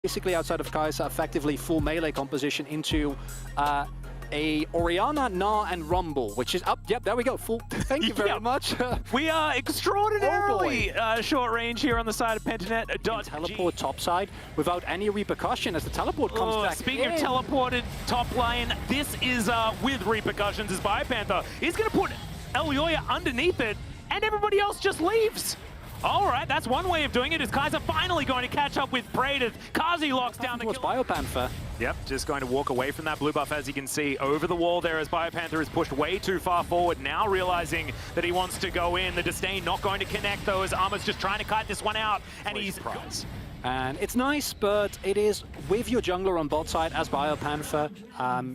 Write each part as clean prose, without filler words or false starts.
basically outside of Kai'Sa, effectively full melee composition into a Orianna, Na, and Rumble, which is up. Yep, there we go. Full. Thank you very much. We are extraordinarily short range here on the side of Pentanet GG. Teleport top side without any repercussion as the teleport comes back. Speaking of teleported top lane, this is with repercussions as BioPanther is going to put Elyoya underneath it, and everybody else just leaves. All right, that's one way of doing it. Is Kai'Sa finally going to catch up with Praedyth? Kazi locks down the kill. BioPanther. Yep, just going to walk away from that blue buff, as you can see, over the wall there as BioPanther is pushed way too far forward. Now realizing that he wants to go in. The Disdain not going to connect, though, as Armor's just trying to kite this one out. And he's... And it's nice, but it is with your jungler on bot side as BioPanther.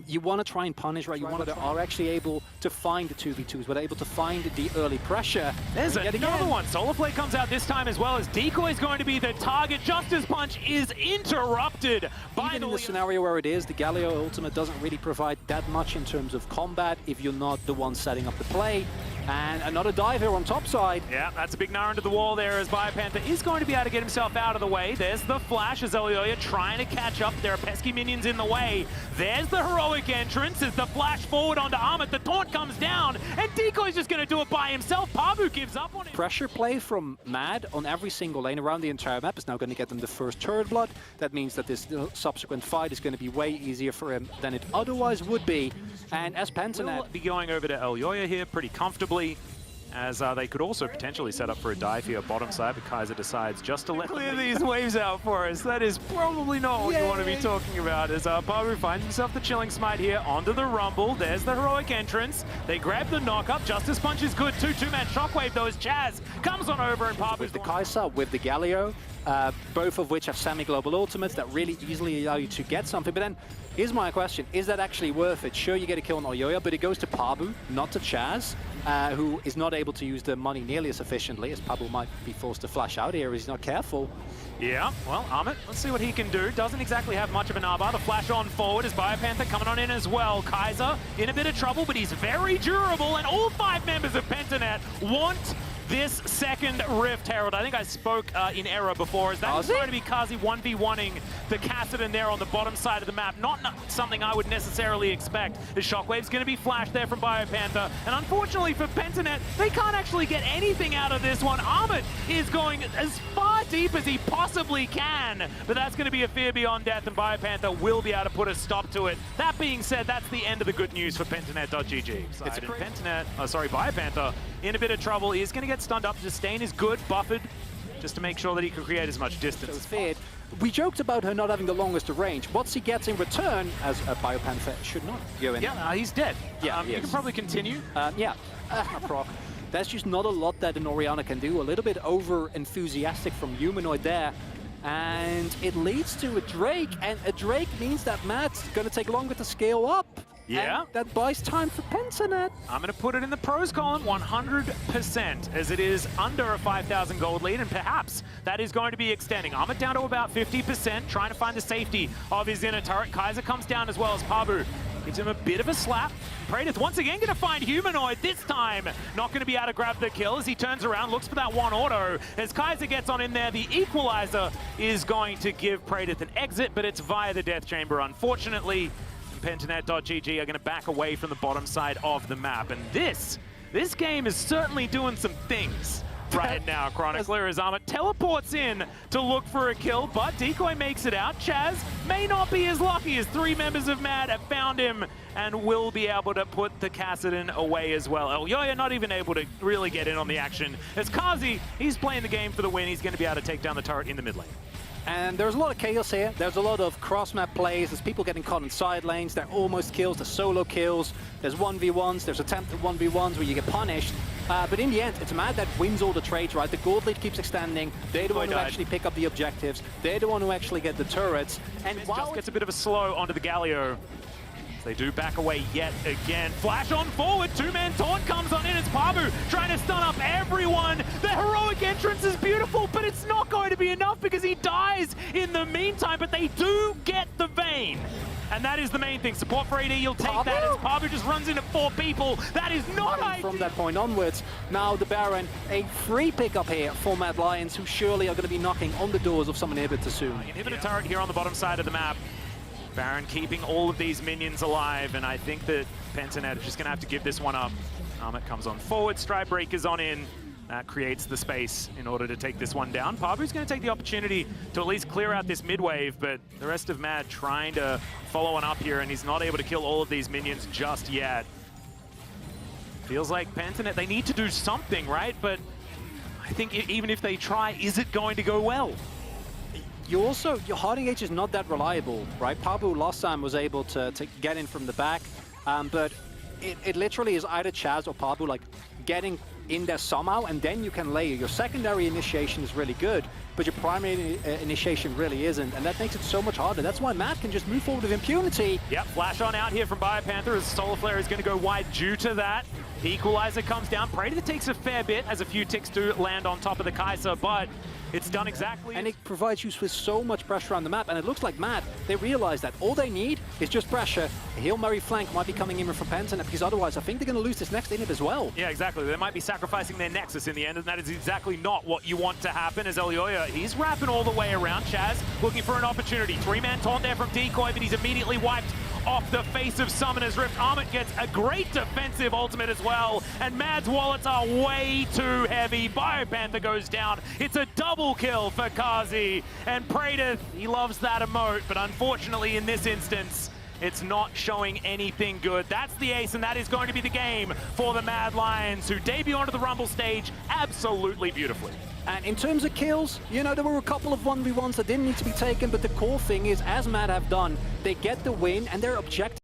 You want to try and punish, right? You want to are actually able to find the 2v2s, but able to find the early pressure. There's another one. Solarflare comes out this time as well as Decoy is going to be the target. Justice Punch is interrupted by Even in the scenario where it is, the Galio ultimate doesn't really provide that much in terms of combat if you're not the one setting up the play. And another dive here on top side. Yeah, that's a big gnar into the wall there as BioPanther is going to be able to get himself out of the way. There's the flash as Elyoya trying to catch up. There are pesky minions in the way. There's the heroic entrance as the flash forward onto Armit. The taunt comes down, and Decoy's just going to do it by himself. Pabu gives up on it. Pressure play from Mad on every single lane around the entire map is now going to get them the first turret blood. That means that this subsequent fight is going to be way easier for him than it otherwise would be. And as Pentanet will be going over to Elyoya here pretty comfortably, as they could also potentially set up for a dive here bottom side, but Kai'Sa decides just to let clear these waves out for us. That is probably not what you want to be talking about, as Pabu finds himself the chilling smite here onto the Rumble. There's the heroic entrance. They grab the knock-up. Justice Punch is good too. Two-man shockwave, though, as Chaz comes on over and Pabu's with the Kai'Sa, with the Galio, both of which have semi-global ultimates that really easily allow you to get something. But then, here's my question. Is that actually worth it? Sure, you get a kill on Elyoya, but it goes to Pabu, not to Chaz, who is not able to use the money nearly as efficiently, as Pabu might be forced to flash out here if he's not careful. Yeah, well, Armit, let's see what he can do. Doesn't exactly have much of an armor. The flash on forward is BioPanther coming on in as well. Kai'Sa in a bit of trouble, but he's very durable, and all 5 members of Pentanet want this second Rift Herald. I think I spoke in error before, as that is going to be Kazi 1v1ing the Kassadin there on the bottom side of the map. Not something I would necessarily expect. The Shockwave's going to be flashed there from BioPanther, and unfortunately for Pentanet, they can't actually get anything out of this one. Armit is going as far deep as he possibly can, but that's going to be a fear beyond death, and BioPanther will be able to put a stop to it. That being said, that's the end of the good news for Pentanet.gg. It's BioPanther in a bit of trouble. He is going to get stunned up. Disdain is good, buffered, just to make sure that he can create as much distance as possible. We joked about her not having the longest range. What she gets in return, as a BioPanther should not go in. Yeah, he's dead. Yeah, you can probably continue. Proc. There's just not a lot that an Orianna can do. A little bit over-enthusiastic from Humanoid there. And it leads to a Drake, and a Drake means that Matt's going to take longer to scale up. Yeah. And that buys time for Pentanet. I'm going to put it in the pros column 100%, as it is under a 5,000 gold lead, and perhaps that is going to be extending. Armit down to about 50%, trying to find the safety of his inner turret. Kai'Sa comes down as well as Pabu. Gives him a bit of a slap. Praedyth once again going to find Humanoid, this time not going to be able to grab the kill as he turns around, looks for that one auto. As Kai'Sa gets on in there, the equalizer is going to give Praedyth an exit, but it's via the Death Chamber, unfortunately. Pentanet.gg are going to back away from the bottom side of the map. And this game is certainly doing some things right now. Chronicler as Armit teleports in to look for a kill, but Decoy makes it out. Chaz may not be as lucky as 3 members of Mad have found him and will be able to put the Kassadin away as well. Elyoya not even able to really get in on the action. As Kazi, he's playing the game for the win. He's going to be able to take down the turret in the mid lane. And there's a lot of chaos here. There's a lot of cross-map plays. There's people getting caught in side lanes. There are almost kills. There's solo kills. There's 1v1s. There's attempted 1v1s where you get punished. But in the end, it's Mad that wins all the trades, right? The gold lead keeps extending. They're the one who actually pick up the objectives. They're the one who actually get the turrets. And just gets a bit of a slow onto the Galio. They do back away yet again. Flash on forward, 2-man taunt comes on in. It's Pabu trying to stun up everyone. The heroic entrance is beautiful, but but it's not going to be enough because he dies in the meantime, but they do get the Vayne. And that is the main thing. Support for AD, you'll take Pabu? that as Pabu just runs into 4 people. That is not ideal. From that point onwards, now the Baron, a free pickup here for Mad Lions, who surely are going to be knocking on the doors of some inhibitor soon. Inhibitor turret here on the bottom side of the map. Baron keeping all of these minions alive, and I think that Pentanet is just going to have to give this one up. Armit comes on forward, Stride Breaker's on in. That creates the space in order to take this one down. Pabu's going to take the opportunity to at least clear out this mid wave, but the rest of Mad trying to follow on up here, and he's not able to kill all of these minions just yet. Feels like Pentanet, they need to do something, right? But I think even if they try, is it going to go well? Your Harding H is not that reliable, right? Pabu last time was able to get in from the back, but it literally is either Chaz or Pabu like getting in there somehow, and then you can layer. Your secondary initiation is really good, but your primary initiation really isn't, and that makes it so much harder. That's why Matt can just move forward with impunity. Yep, flash on out here from BioPanther as Solar Flare is going to go wide due to that. Equalizer comes down. Predator takes a fair bit as a few ticks do land on top of the Kai'Sa, but it's done exactly. And it provides you with so much pressure on the map, and it looks like Mad, they realize that all they need is just pressure. A Hail Mary flank might be coming in from Pentanet, because otherwise I think they're going to lose this next inhib as well. Yeah, exactly. They might be sacrificing their Nexus in the end, and that is exactly not what you want to happen, as Elioya, he's wrapping all the way around. Chaz looking for an opportunity. 3-man taunt there from Decoy, but he's immediately wiped off the face of Summoner's Rift. Armit gets a great defensive ultimate as well, and Mad's wallets are way too heavy. BioPanther goes down. It's a double kill for Kazi, and Praetor, he loves that emote, but unfortunately in this instance, it's not showing anything good. That's the ace, and that is going to be the game for the Mad Lions, who debut onto the Rumble stage absolutely beautifully. And in terms of kills, you know, there were a couple of 1v1s that didn't need to be taken, but the core thing is, as Mad have done, they get the win, and their objective